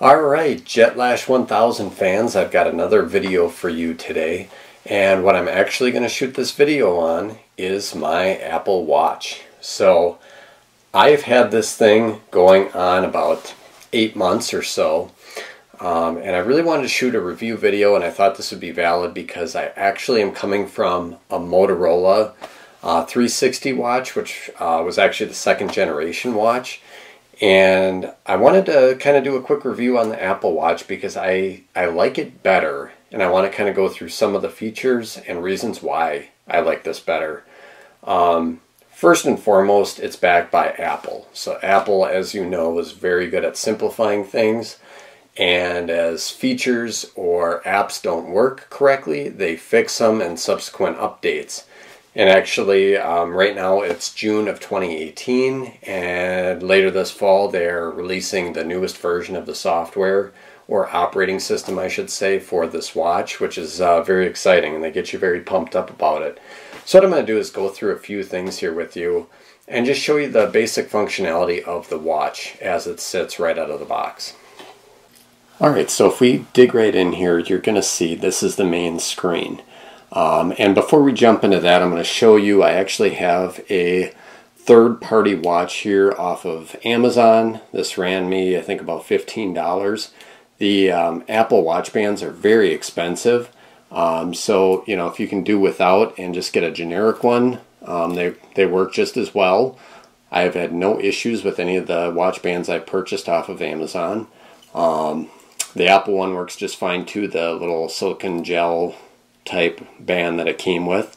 Alright, Jetlash 1000 fans, I've got another video for you today, and what I'm actually going to shoot this video on is my Apple Watch. So I've had this thing going on about 8 months or so, and I really wanted to shoot a review video, and I thought this would be valid because I actually am coming from a Motorola 360 watch, which was actually the second generation watch. And I wanted to kind of do a quick review on the Apple Watch because I like it better, and I want to kind of go through some of the features and reasons why I like this better. First and foremost, it's backed by Apple. So Apple, as you know, is very good at simplifying things, and as features or apps don't work correctly, they fix them in subsequent updates. And actually, right now it's June of 2018, and later this fall they're releasing the newest version of the software, or operating system I should say, for this watch, which is very exciting, and they get you very pumped up about it. So what I'm going to do is go through a few things here with you, and just show you the basic functionality of the watch as it sits right out of the box. Alright, so if we dig right in here, you're going to see this is the main screen. And before we jump into that, I'm going to show you, I actually have a third-party watch here off of Amazon. This ran me, I think, about $15. The Apple Watch bands are very expensive. So, you know, if you can do without and just get a generic one, they work just as well. I've had no issues with any of the watch bands I purchased off of Amazon. The Apple one works just fine too, the little silicone gel type band that it came with.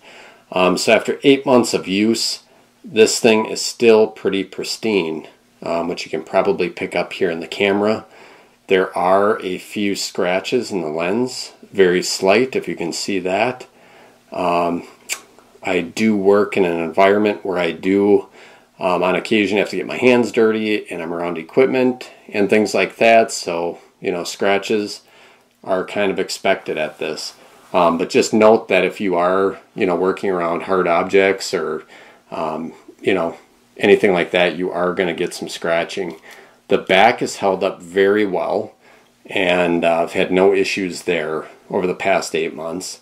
So after 8 months of use, this thing is still pretty pristine, which you can probably pick up here in the camera. There are a few scratches in the lens, very slight, if you can see that. I do work in an environment where I do on occasion have to get my hands dirty, and I'm around equipment and things like that, so you know, scratches are kind of expected at this. But just note that if you are, you know, working around hard objects or, you know, anything like that, you are going to get some scratching. The back is held up very well, and I've had no issues there over the past 8 months.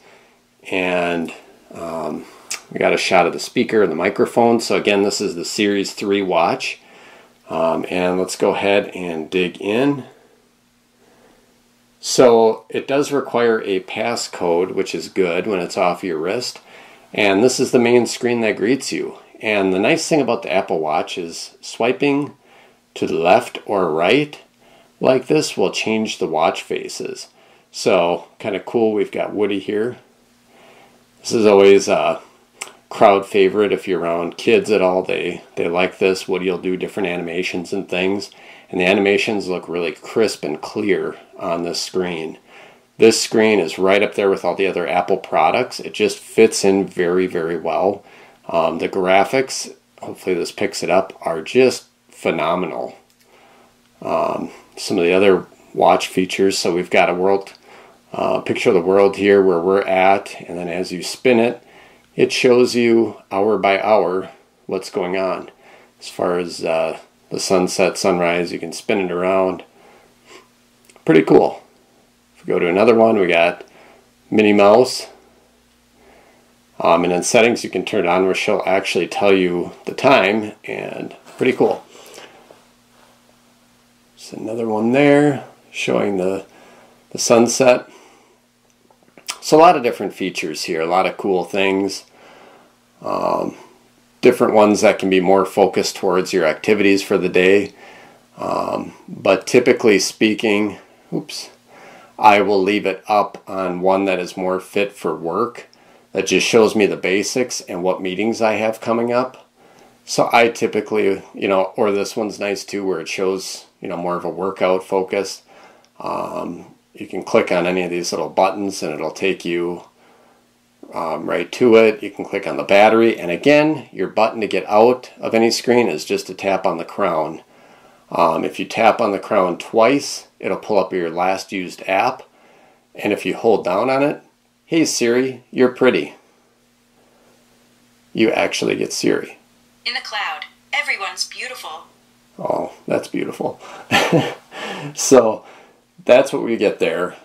And we got a shot of the speaker and the microphone. So again, this is the Series 3 watch. And let's go ahead and dig in. So it does require a passcode, which is good when it's off your wrist. And this is the main screen that greets you. And the nice thing about the Apple Watch is swiping to the left or right like this will change the watch faces. So kind of cool. We've got Woody here. This is always a crowd favorite if you're around kids at all. They like this. Woody will do different animations and things. And the animations look really crisp and clear on this screen. This screen is right up there with all the other Apple products. It just fits in very, very well. The graphics, hopefully this picks it up, are just phenomenal. Some of the other watch features, so we've got a world picture of the world here where we're at, and then as you spin it, it shows you hour by hour what's going on. As far as the sunset, sunrise, you can spin it around. Pretty cool. If we go to another one, we got Minnie Mouse. And in settings, you can turn it on where she'll actually tell you the time, and pretty cool. There's another one there showing the sunset. So a lot of different features here, a lot of cool things. Different ones that can be more focused towards your activities for the day. But typically speaking, I will leave it up on one that is more fit for work. That just shows me the basics and what meetings I have coming up. So I typically, you know, or this one's nice too, where it shows, you know, more of a workout focus. You can click on any of these little buttons and it'll take you right to it. You can click on the battery, and again, your button to get out of any screen is just to tap on the crown. If you tap on the crown twice, it'll pull up your last used app, and if you hold down on it, hey Siri, you're pretty. You actually get Siri. In the cloud, everyone's beautiful. Oh, that's beautiful. So that's what we get there.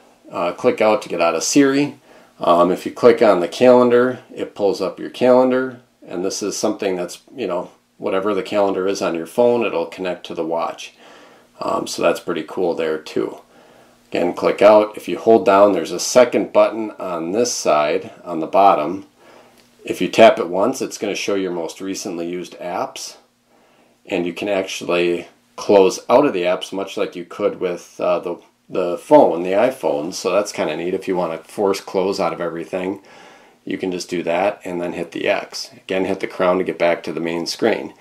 Click out to get out of Siri. If you click on the calendar, it pulls up your calendar, and this is something that's, you know, whatever the calendar is on your phone, it'll connect to the watch. So that's pretty cool there too. Again, click out. If you hold down, there's a second button on this side on the bottom. If you tap it once, it's going to show your most recently used apps, and you can actually close out of the apps much like you could with the phone, the iPhone. So that's kind of neat. If you want to force close out of everything, you can just do that and then hit the X. Again, hit the crown to get back to the main screen.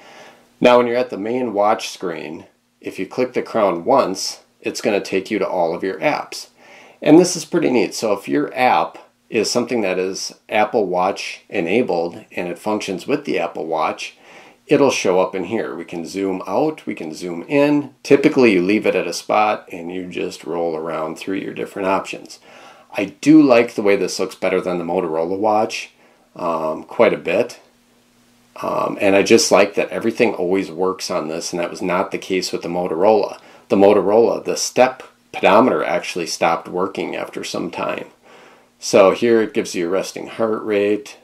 Now when you're at the main watch screen, if you click the crown once, it's going to take you to all of your apps. And this is pretty neat. So if your app is something that is Apple Watch enabled and it functions with the Apple Watch, it'll show up in here. We can zoom out, we can zoom in. Typically you leave it at a spot and you just roll around through your different options. I do like the way this looks better than the Motorola watch quite a bit. And I just like that everything always works on this, and that was not the case with the Motorola. The Motorola, the step pedometer actually stopped working after some time. So here it gives you a resting heart rate,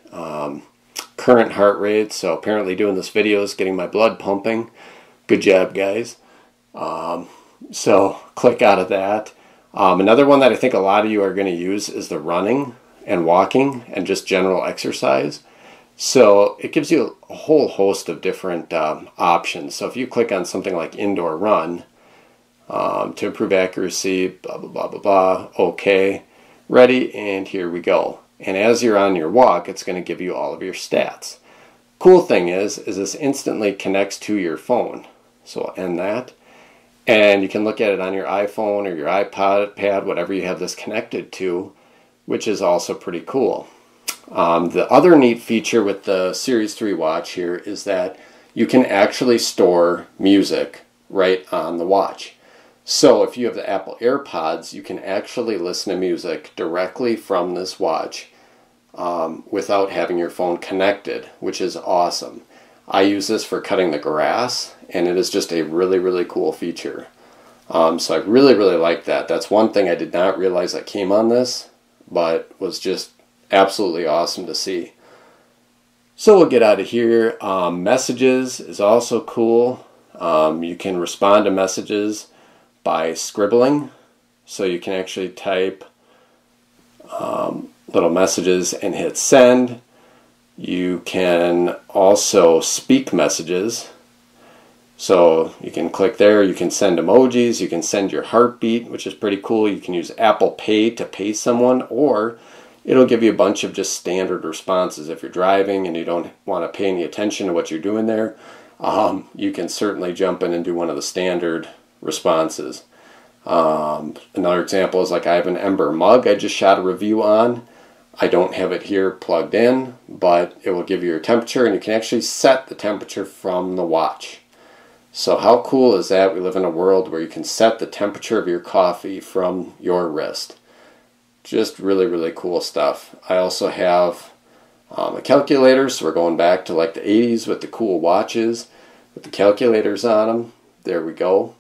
current heart rate. So apparently doing this video is getting my blood pumping. Good job, guys. So click out of that. Another one that I think a lot of you are going to use is the running and walking and just general exercise. So it gives you a whole host of different options. So if you click on something like indoor run, to improve accuracy, blah, blah, blah, blah, blah, okay, ready, and here we go. And as you're on your walk, it's going to give you all of your stats. Cool thing is this instantly connects to your phone. So I'll end that. And you can look at it on your iPhone or your iPad, whatever you have this connected to, which is also pretty cool. The other neat feature with the Series 3 watch here is that you can actually store music right on the watch. So if you have the Apple AirPods, you can actually listen to music directly from this watch without having your phone connected, which is awesome. I use this for cutting the grass, and it is just a really, really cool feature. So I really, really like that. That's one thing I did not realize that came on this, but was just absolutely awesome to see. So we'll get out of here. Messages is also cool. You can respond to messages by scribbling. So you can actually type little messages and hit send. You can also speak messages. So you can click there, you can send emojis, you can send your heartbeat, which is pretty cool. You can use Apple Pay to pay someone, or it'll give you a bunch of just standard responses. If you're driving and you don't want to pay any attention to what you're doing there, you can certainly jump in and do one of the standard responses. Another example is like I have an Ember mug I just shot a review on. I don't have it here plugged in, but it will give you your temperature, and you can actually set the temperature from the watch. So how cool is that? We live in a world where you can set the temperature of your coffee from your wrist. Just really, really cool stuff. I also have a calculator, so we're going back to like the 80s with the cool watches with the calculators on them. There we go.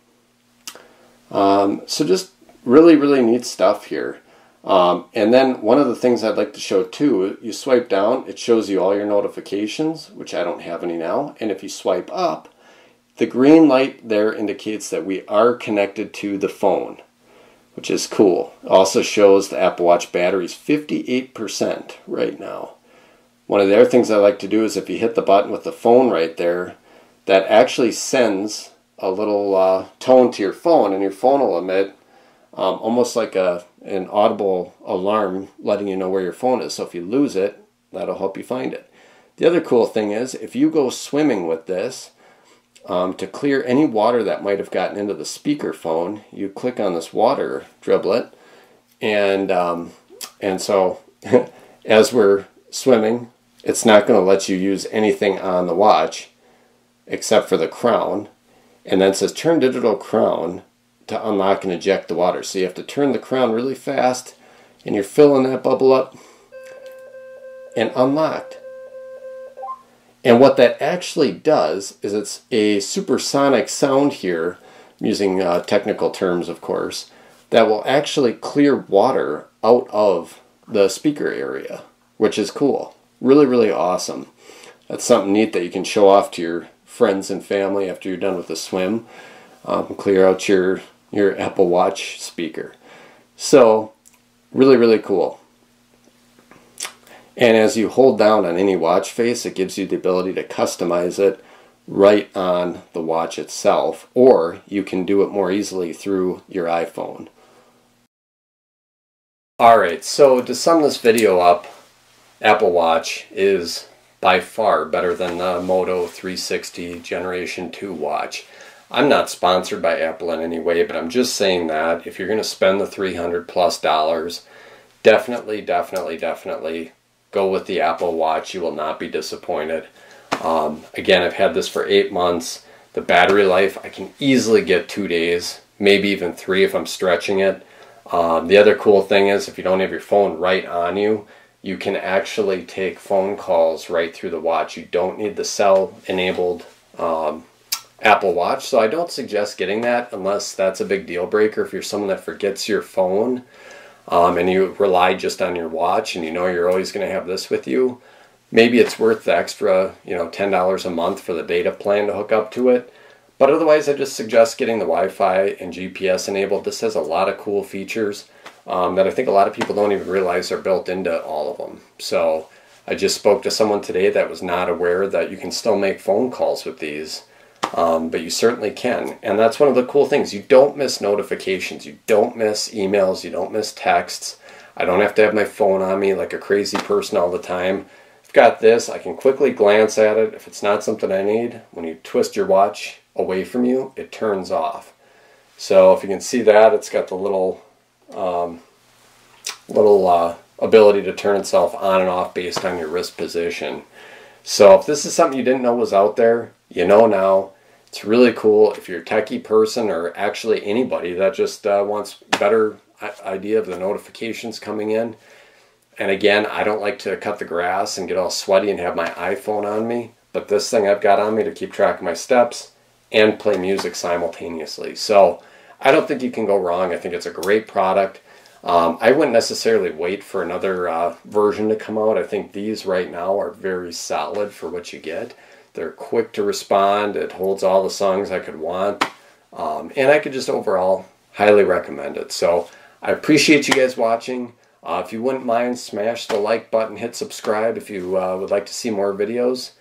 So just really, really neat stuff here. And then one of the things I'd like to show too, you swipe down, it shows you all your notifications, which I don't have any now. And if you swipe up, the green light there indicates that we are connected to the phone, which is cool. It also shows the Apple Watch battery's 58% right now. One of the other things I like to do is if you hit the button with the phone right there, that actually sends a little tone to your phone, and your phone will emit almost like an audible alarm letting you know where your phone is. So if you lose it, that'll help you find it. The other cool thing is if you go swimming with this, to clear any water that might have gotten into the speaker phone, you click on this water driblet, and so as we're swimming, it's not going to let you use anything on the watch except for the crown. And then it says turn digital crown to unlock and eject the water. So you have to turn the crown really fast, and you're filling that bubble up, and unlocked. And what that actually does is it's a supersonic sound here, I'm using technical terms of course, that will actually clear water out of the speaker area, which is cool. Really, really awesome. That's something neat that you can show off to your friends and family after you're done with the swim. Clear out your Apple Watch speaker. So, really, really cool. And as you hold down on any watch face, it gives you the ability to customize it right on the watch itself, or you can do it more easily through your iPhone. Alright, so to sum this video up, Apple Watch is by far better than the Moto 360 Generation 2 watch. I'm not sponsored by Apple in any way, but I'm just saying that if you're going to spend the $300+ definitely go with the Apple Watch. You will not be disappointed. Again, I've had this for 8 months. The battery life, I can easily get 2 days, maybe even 3 if I'm stretching it. The other cool thing is if you don't have your phone right on you, you can actually take phone calls right through the watch. You don't need the cell-enabled Apple Watch, so I don't suggest getting that unless that's a big deal breaker. If you're someone that forgets your phone and you rely just on your watch and you know you're always going to have this with you, maybe it's worth the extra, $10 a month for the data plan to hook up to it. But otherwise, I just suggest getting the Wi-Fi and GPS enabled. This has a lot of cool features that I think a lot of people don't even realize are built into all of them. So I just spoke to someone today that was not aware that you can still make phone calls with these. But you certainly can. And that's one of the cool things. You don't miss notifications. You don't miss emails. You don't miss texts. I don't have to have my phone on me like a crazy person all the time. I've got this. I can quickly glance at it. If it's not something I need, when you twist your watch away from you, it turns off. So if you can see that, it's got the little ability to turn itself on and off based on your wrist position. So if this is something you didn't know was out there, you know now. It's really cool if you're a techie person or actually anybody that just wants better idea of the notifications coming in. And again, I don't like to cut the grass and get all sweaty and have my iPhone on me, but this thing I've got on me to keep track of my steps and play music simultaneously. So I don't think you can go wrong. I think it's a great product. I wouldn't necessarily wait for another version to come out. I think these right now are very solid for what you get. They're quick to respond. It holds all the songs I could want. And I could just overall highly recommend it. So I appreciate you guys watching. If you wouldn't mind, smash the like button, hit subscribe if you would like to see more videos.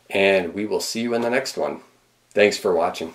And we will see you in the next one. Thanks for watching.